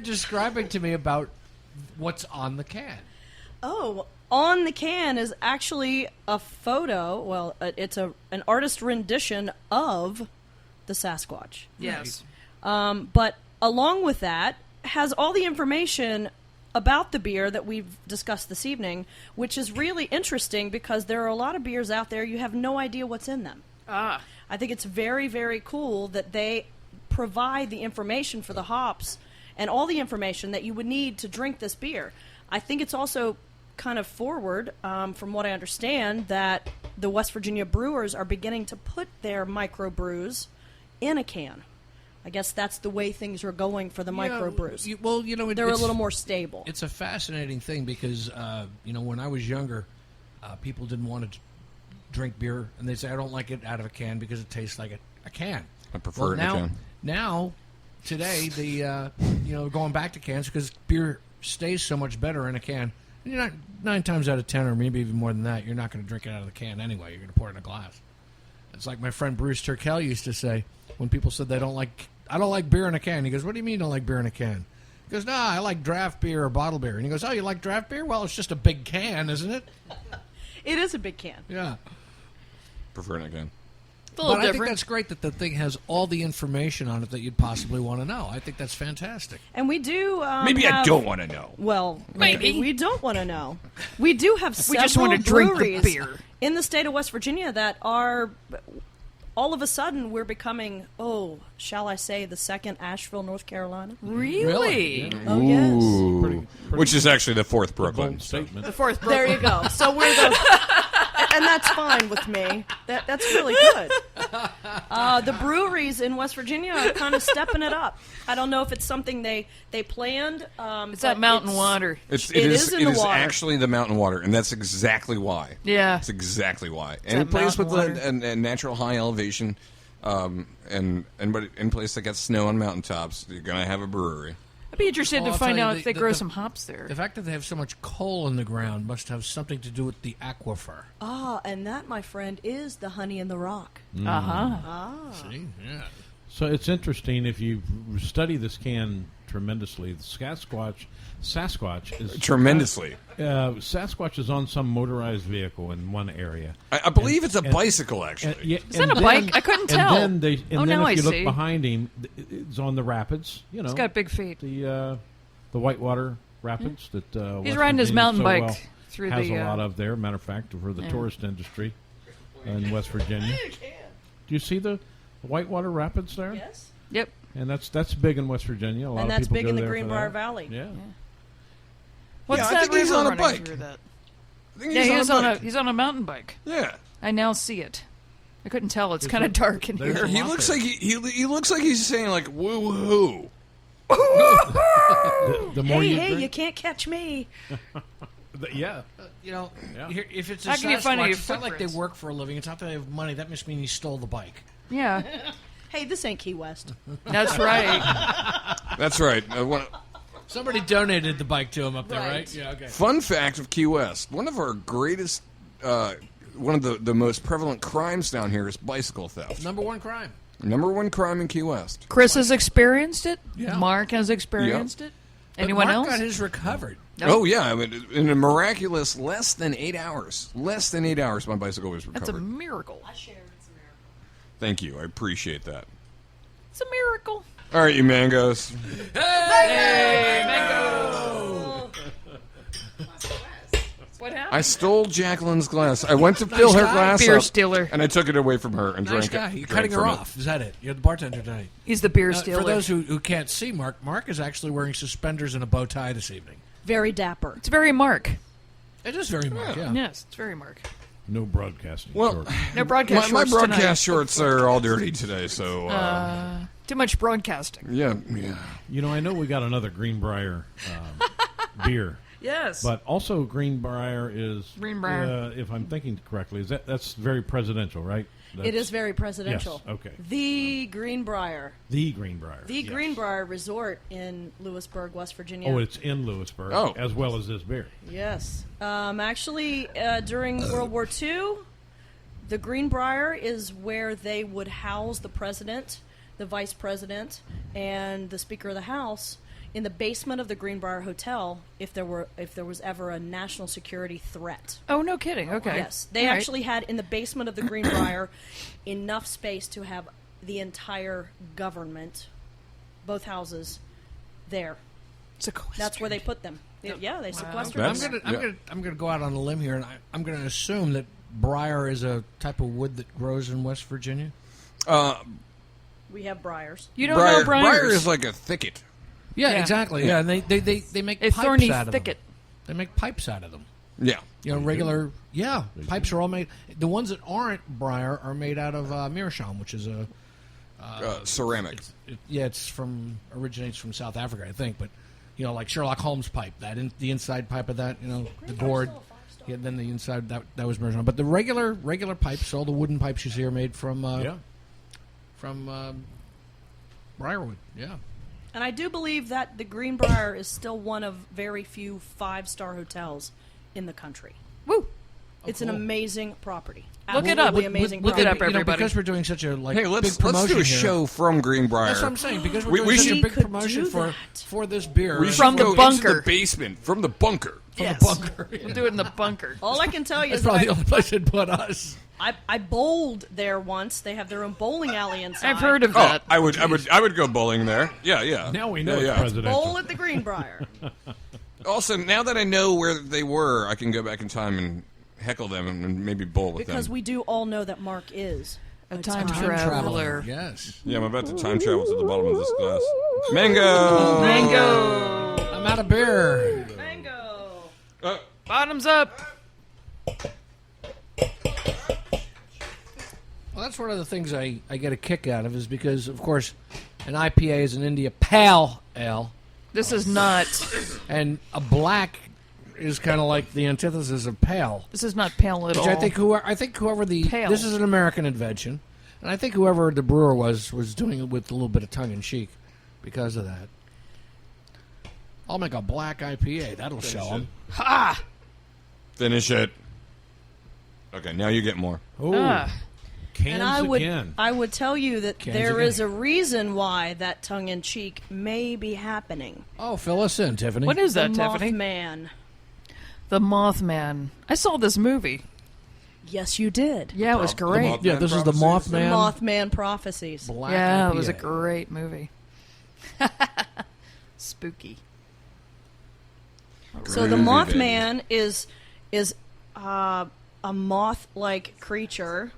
describing to me about what's on the can. Oh, on the can is actually a photo. Well, it's an artist rendition of the Sasquatch. Yes. But along with that, has all the information about the beer that we've discussed this evening, which is really interesting because there are a lot of beers out there you have no idea what's in them. Ah. I think it's very, very cool that they provide the information for the hops and all the information that you would need to drink this beer. I think it's also kind of forward, from what I understand, that the West Virginia brewers are beginning to put their microbrews in a can. I guess that's the way things are going for the microbrews. They're a little more stable. It's a fascinating thing because, when I was younger, people didn't want to drink beer, and they'd say, I don't like it out of a can because it tastes like a can. I prefer it in a can. Now, today, going back to cans because beer stays so much better in a can. You're not 9 times out of 10, or maybe even more than that, you're not going to drink it out of the can anyway. You're going to pour it in a glass. It's like my friend Bruce Turkel used to say when people said I don't like beer in a can. He goes, what do you mean you don't like beer in a can? He goes, I like draft beer or bottle beer. And he goes, oh, you like draft beer? Well, it's just a big can, isn't it? It is a big can. Yeah. Prefer it in a can. But I think that's great that the thing has all the information on it that you'd possibly want to know. I think that's fantastic. And we do maybe I don't want to know. Well, maybe we don't want to know. We do have several just want to drink the beer in the state of West Virginia that are, all of a sudden, we're becoming, shall I say, the second Asheville, North Carolina? Really? Yeah. Oh, yes. Pretty Which is actually the fourth Brooklyn. Statement. The fourth Brooklyn. There you go. So we're the... And that's fine with me. That's really good. The breweries in West Virginia are kind of stepping it up. I don't know if it's something they planned. It's that mountain water. It is actually the mountain water, and that's exactly why. Yeah. That's exactly why. Any place with a natural high elevation, but in place that gets snow on mountaintops, you're going to have a brewery. I'd be interested to find out if they grow some hops there. The fact that they have so much coal in the ground must have something to do with the aquifer. And that, my friend, is the honey in the rock. See? Yeah. So it's interesting if you study this can tremendously. The Sasquatch is tremendously. Sasquatch is on some motorized vehicle in one area. I believe it's a bicycle, actually. Is that a bike? I couldn't tell. And then if you look see. behind him, it's on the rapids. He's got big feet. The Whitewater Rapids that he's West riding his Virginia mountain bike well through has the. a lot of there. Matter of fact, for the tourist industry in West Virginia. Do you see the Whitewater Rapids there? Yes. Yep. And that's big in West Virginia. A lot and of that's people big go in the there for Greenbrier that. Valley. Yeah. What's I that think he's river on a running bike. through that? I think he's on a mountain bike. Yeah. I now see it. I couldn't tell. It's kind of dark in here. He looks like he looks like he's saying like woo hoo. The more you can't catch me. Yeah. If it's a How can you find Sasquatch, any it's not like they footprints? work for a living. It's not that they have money. That must mean he stole the bike. Yeah. Hey, this ain't Key West. That's right. That's right. Somebody donated the bike to him up there, right? Right. Yeah, okay. Fun fact of Key West: one of our greatest, one of the most prevalent crimes down here is bicycle theft. Number one crime. Number one crime in Key West. Chris has experienced it. Yeah. Mark has experienced it. Anyone Mark else? got his recovered. No. Oh yeah, I mean, in a miraculous less than 8 hours. Less than 8 hours, my bicycle was recovered. That's a miracle. I share it's a miracle. Thank you, I appreciate that. It's a miracle. All right, you mangoes. Hey, mango! What happened? I stole Jacqueline's glass. I went to fill her guy. glass Beer up, stealer. and I took it away from her and Nice drank guy. it. You're drank cutting her from it. off. Is that it? You're the bartender tonight. He's the beer stealer. For those who can't see Mark is actually wearing suspenders and a bow tie this evening. Very dapper. It's very Mark. It is very Mark, yeah. Yes, it's very Mark. No broadcasting. Well, shorts. No broadcast my shorts broadcast tonight. shorts are all dirty today, so Too much broadcasting. yeah. I know we got another Greenbrier beer. Yes. But also Greenbrier is, Greenbrier. if I'm thinking correctly, that's very presidential, right? It is very presidential. Yes, okay. The Greenbrier. The Greenbrier. The yes. Greenbrier Resort in Lewisburg, West Virginia. Oh, it's in Lewisburg, as well as this beer. Yes. Actually, during World War II, the Greenbrier is where they would house the president, the vice president, and the Speaker of the House in the basement of the Greenbrier Hotel if there was ever a national security threat. Oh, no kidding. Okay. Yes, they All right. actually had in the basement of the Greenbrier enough space to have the entire government, both houses, there. That's where they put them. Yeah, they sequestered them. I'm gonna go out on a limb here, and I'm gonna assume that briar is a type of wood that grows in West Virginia. We have briars. You don't know briars. Briar is like a thicket. Yeah, Yeah. exactly. Yeah, and they make A pipes thorny out of thicket. them. They make pipes out of them. Yeah. You know, regular. Yeah, pipes are all made. The ones that aren't briar are made out of meerschaum, which is a. Ceramic. It's originates from South Africa, I think. But you know, like Sherlock Holmes pipe, the inside pipe of that, you know, the gourd. Yeah, then the inside that was mershawn. But the regular pipes, all the wooden pipes you see are made from briarwood. Yeah. And I do believe that the Greenbrier is still one of very few 5-star hotels in the country. Woo! It's an amazing property. Look it up. Absolutely amazing Look it up, property. You know, everybody. because we're doing such a Hey, let's big promotion do a here. show from Greenbrier. That's what I'm saying. Because we're We doing such should- a big could promotion do for that. this beer. We and should From the go bunker. into the basement, from the bunker. Yes. bunker. We'll do it in the bunker. All I can tell you That's is that probably the only place they'd put us. I bowled there once. They have their own bowling alley inside. I've heard of Oh, that. I would go bowling there. Yeah. Now we know Yeah, it's yeah. presidential. Bowl at the Greenbrier. Also, now that I know where they were, I can go back in time and heckle them and maybe bowl with Because them. we do all know that Mark is A time Traveler. traveler. Yes. Yeah, I'm about to time travel to the bottom of this glass. Mango! Mango. I'm out of beer. Mango. Bottoms up. Well, that's one of the things I get a kick out of is because, of course, an IPA is an India Pale Ale, This is not. and a black is kind of like the antithesis of pale. This is not pale at Which all. I think whoever the Pale. this is an American invention, and I think whoever the brewer was doing it with a little bit of tongue in cheek because of that. I'll make a black IPA. That'll show them. Ha! Finish it. Okay, now you get more. Oh, Ah. cans And again. I would tell you that Cans there again. is a reason why that tongue-in-cheek may be happening. Oh, fill us in, Tiffany. What is that, the Tiffany? Mothman. The Mothman. I saw this movie. Yes, you did. Yeah, it was The great. Mothman Yeah, this is the Prophecies? The Mothman. Mothman prophecies. Black Yeah, IPA. it was a great movie. Spooky. So the Groovy, baby. Mothman is a moth-like creature,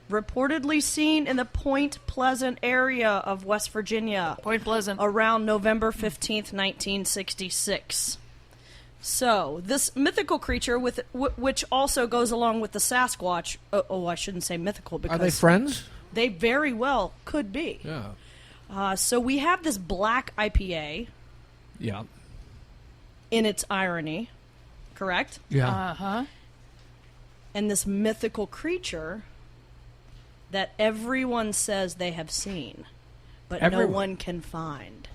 reportedly seen in the Point Pleasant area of West Virginia Point Pleasant. around November 15th, 1966. So this mythical creature, which also goes along with the Sasquatch. I shouldn't say mythical because Are they friends? they very well could be. Yeah. So we have this black IPA Yeah. in its irony, correct? Yeah. Uh-huh. And this mythical creature that everyone says they have seen, but no Everyone. one can find.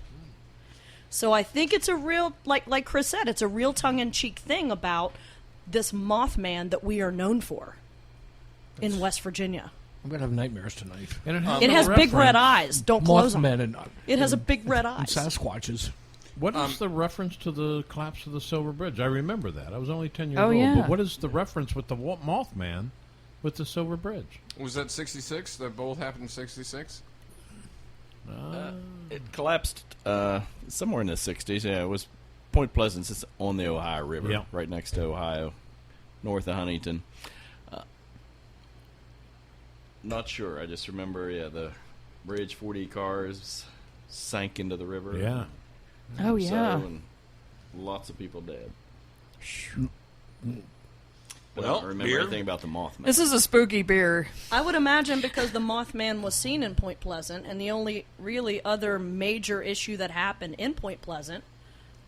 So I think it's a real, like Chris said, it's a real tongue-in-cheek thing about this Mothman that we are known for in West Virginia. I'm gonna have nightmares tonight. And it has, It a has big red reference. eyes. Don't close them. Mothmen and It has a big red and eyes. Sasquatches. What is the reference to the collapse of the Silver Bridge? I remember that. I was only 10 years Oh, old. yeah. But what is the reference with the Mothman with the Silver Bridge? Was that 66? That both happened in 66? It collapsed somewhere in the 60s. Yeah, it was Point Pleasant. It's on the Ohio River, Yeah. right next to Ohio, north of Huntington. Not sure. I just remember, the bridge, 40 cars sank into the river. Yeah. Oh, yeah. And lots of people dead. But I Well, don't remember beer? anything about the Mothman. This is a spooky beer. I would imagine because the Mothman was seen in Point Pleasant, and the only really other major issue that happened in Point Pleasant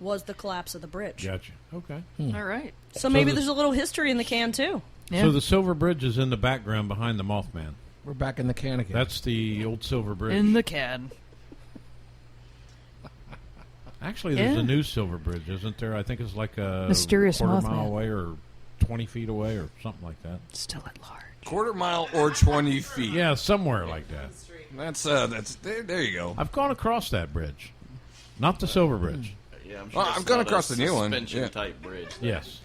was the collapse of the bridge. Gotcha. Okay. All right. So maybe the- there's a little history in the can, too. Yeah. So the Silver Bridge is in the background behind the Mothman. We're back in the can again. That's the old Silver Bridge. In the can. Actually, there's Yeah. a new Silver Bridge, isn't there? I think it's like a Mysterious quarter Mothman. mile away or 20 feet away or something like that. Still at large. Quarter mile or 20 feet. Yeah, somewhere like that. That's there you go. I've gone across that bridge. Not the Silver Bridge. Yeah, I'm sure Well, it's I've gone not a across the new one. suspension Yeah. type bridge. Yes.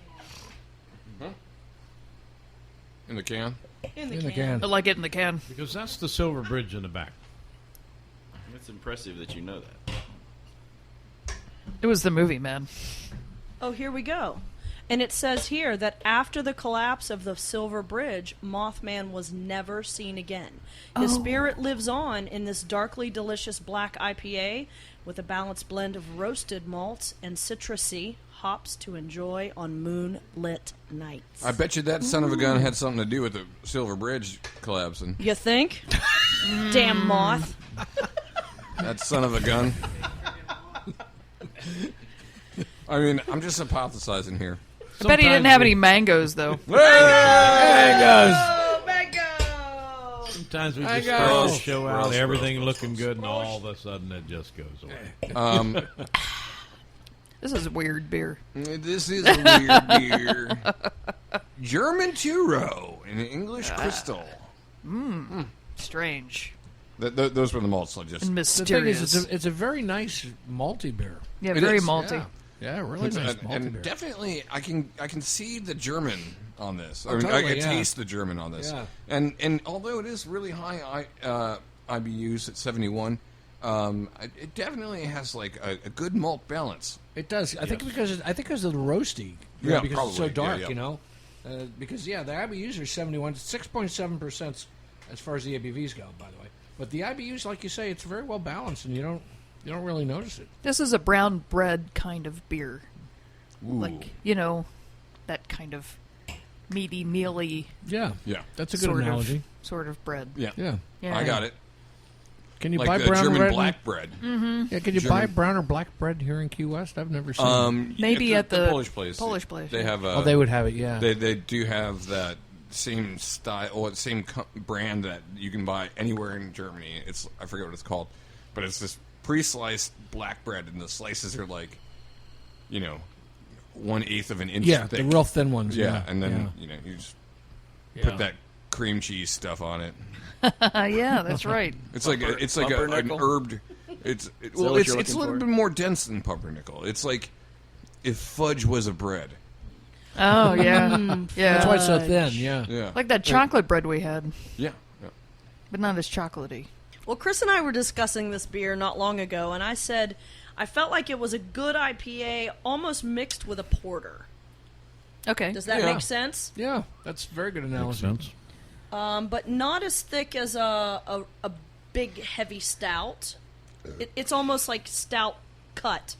In the can. In In the can. I like it in the can. Because that's the Silver Bridge in the back. It's impressive that you know that. It was the movie, man. Oh, here we go. And it says here that after the collapse of the Silver Bridge, Mothman was never seen again. His spirit lives on in this darkly delicious black IPA with a balanced blend of roasted malts and citrusy hops to enjoy on moonlit nights. I bet you that son of a gun had something to do with the Silver Bridge collapsing. You think? Damn moth. That son of a gun. I mean, I'm just hypothesizing here. I bet he didn't have any mangoes, though. There Mango! Sometimes we I just go. start the show out, Gross, everything gross, looking good, and all of a sudden it just goes away. This is a weird beer. This is a weird beer. German Turo in English Crystal. Strange Those were the malts I just. and The thing mysterious. is, it's a very nice malty beer. Yeah, It very is, malty. Yeah, yeah, really nice malty and beer. definitely, I can see the German on this. I Oh, mean, I totally, can yeah. taste the German on this. Yeah. And although it is really high IBUs at 71, it definitely has like a good malt balance. It does. I think because of the roasty. You know, Yeah, because it's so probably. Yeah, dark. yeah. You know, because the IBUs are 71, 6.7% as far as the ABVs go. By the way, but the IBUs, like you say, it's very well balanced, and you don't really notice it. This is a brown bread kind of beer. Ooh. Like, that kind of meaty, mealy Yeah. That's a good analogy. sort of bread. Yeah. Yeah. Yeah. I got it. Can you Like buy the brown German bread? black bread. Yeah, can you buy brown or black bread here in Key West? I've never seen. it. Maybe at the Polish place. Polish place, They yeah. have. Oh, they would have it. Yeah. They do have that same style or same brand that you can buy anywhere in Germany. I forget what it's called, but it's this pre-sliced black bread, and the slices are like, 1/8 of an inch yeah, thick. the real thin ones. Yeah, and then yeah. you just Yeah. put that cream cheese stuff on it. yeah, that's right. It's like an pumpernickel? herbed. It's what a you're little looking for? bit more dense than pumpernickel. It's like if fudge was a bread. Oh, yeah. Yeah. That's why it's so thin. Yeah. Yeah, Like that chocolate bread we had, Yeah. but not as chocolatey. Well, Chris and I were discussing this beer not long ago, and I said I felt like it was a good IPA almost mixed with a porter. Okay. Does that Yeah. make sense? Yeah, that's a very good Makes analogy. sense. But not as thick as a big, heavy stout. It's almost like stout cut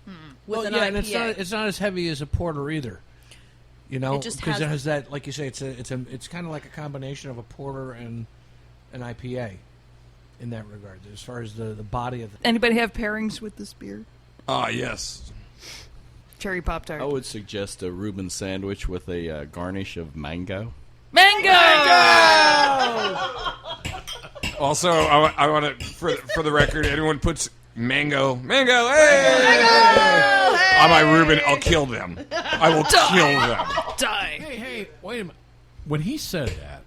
with Well, an yeah, IPA. and it's not as heavy as a porter either. You know, It just because has it has that, like you say, it's kind of like a combination of a porter and an IPA in that regard, as far as the body of the. Anybody have pairings with this beer? Ah, yes. Cherry Pop-Tart. I would suggest a Reuben sandwich with a garnish of mango. Mango! Also, I want to, for the record, anyone puts mango, hey! On my Reuben, I'll kill them. I will kill them. Die. Hey, wait a minute. When he said that,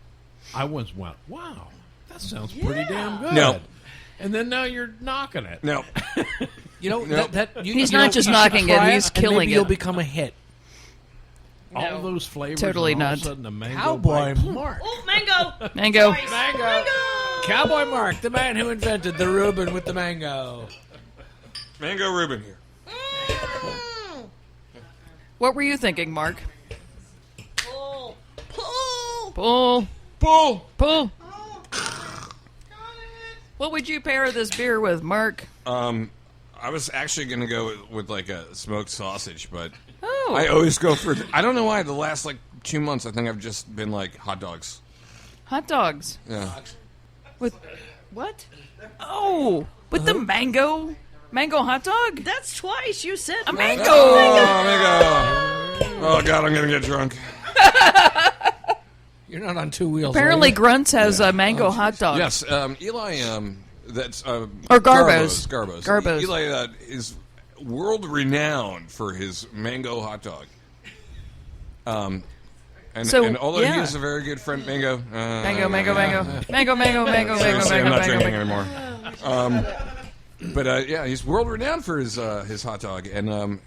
I went, wow, that sounds pretty damn good. No. And then now you're knocking it. No. You know Nope. He's not just knocking it, he's killing maybe it. you'll become a hit. All those flavors. Totally and all not. Of a sudden, the mango Cowboy bite. Mark. Oh, mango! Mango. Nice. Mango. Cowboy Mark, the man who invented the Reuben with the mango. Mango Reuben here. What were you thinking, Mark? Pull. Pull. Pull. Pull. Pull. What would you pair this beer with, Mark? I was actually going to go with like a smoked sausage, but Oh. I always go for. I don't know why. The last like 2 months, I think I've just been like hot dogs. Hot dogs. Yeah. With what? Oh, with the mango hot dog? That's twice. You said A mango. Oh, mango. Oh God, I'm gonna get drunk. You're not on two wheels. Apparently, are you? Grunt's has a mango hot dog. Yes, Eli. That's Or Garbo's. Garbo's. Garbo's. Eli is world renowned for his mango hot dog. And So, although yeah. he is a very good friend, mango. Mango. Mango. Seriously, I'm not drinking anymore. But yeah, he's world renowned for his hot dog, and